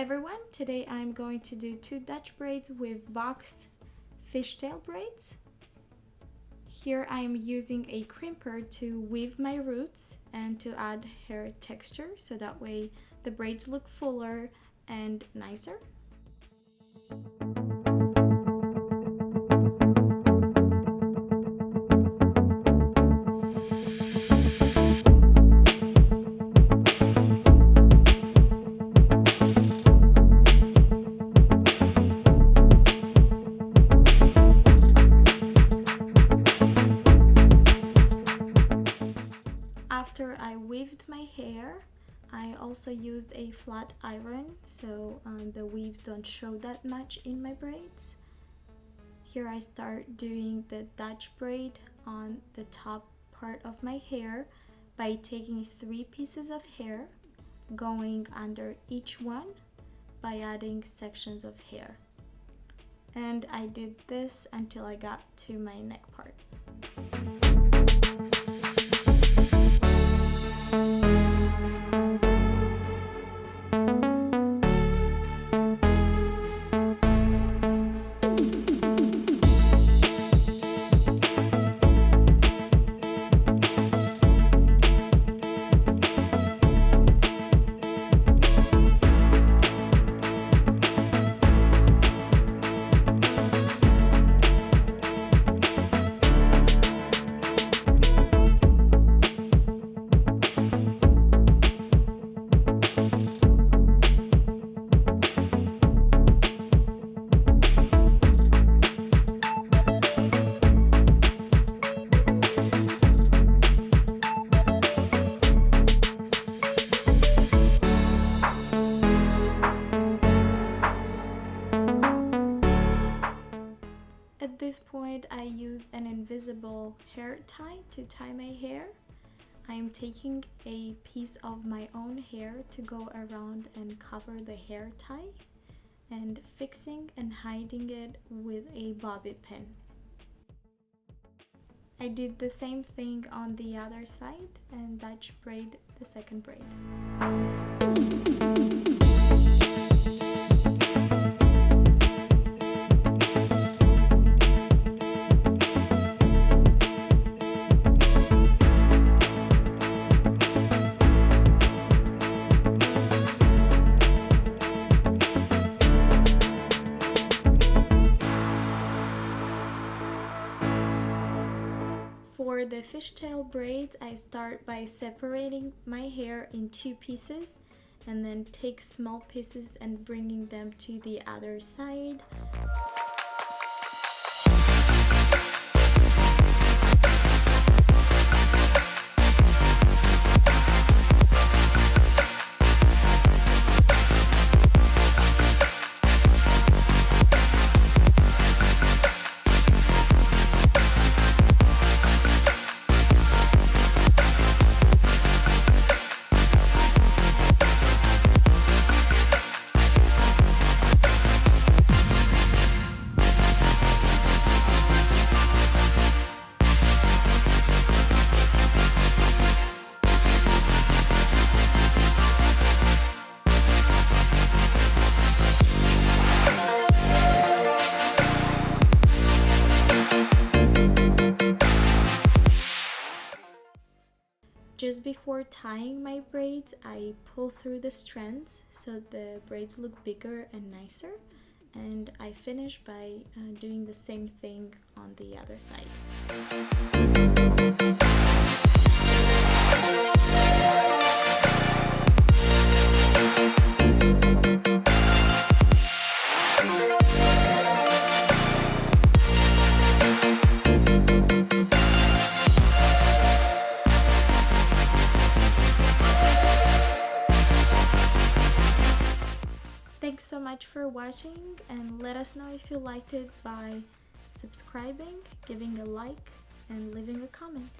everyone, today I'm going to do 2 Dutch braids with boxed fishtail braids. Here I am using a crimper to weave my roots and to add hair texture so that way the braids look fuller and nicer. After I weaved my hair, I also used a flat iron so the weaves don't show that much in my braids. Here I start doing the Dutch braid on the top part of my hair by taking 3 pieces of hair, going under each one by adding sections of hair. And I did this until I got to my neck part. At this point, I used an invisible hair tie to tie my hair. I'm taking a piece of my own hair to go around and cover the hair tie and fixing and hiding it with a bobby pin. I did the same thing on the other side and Dutch braid the second braid. For the fishtail braids, I start by separating my hair in 2 pieces and then take small pieces and bringing them to the other side. Just before tying my braids, I pull through the strands so the braids look bigger and nicer, and I finish by doing the same thing on the other side. Thanks so much for watching, and let us know if you liked it by subscribing, giving a like, and leaving a comment.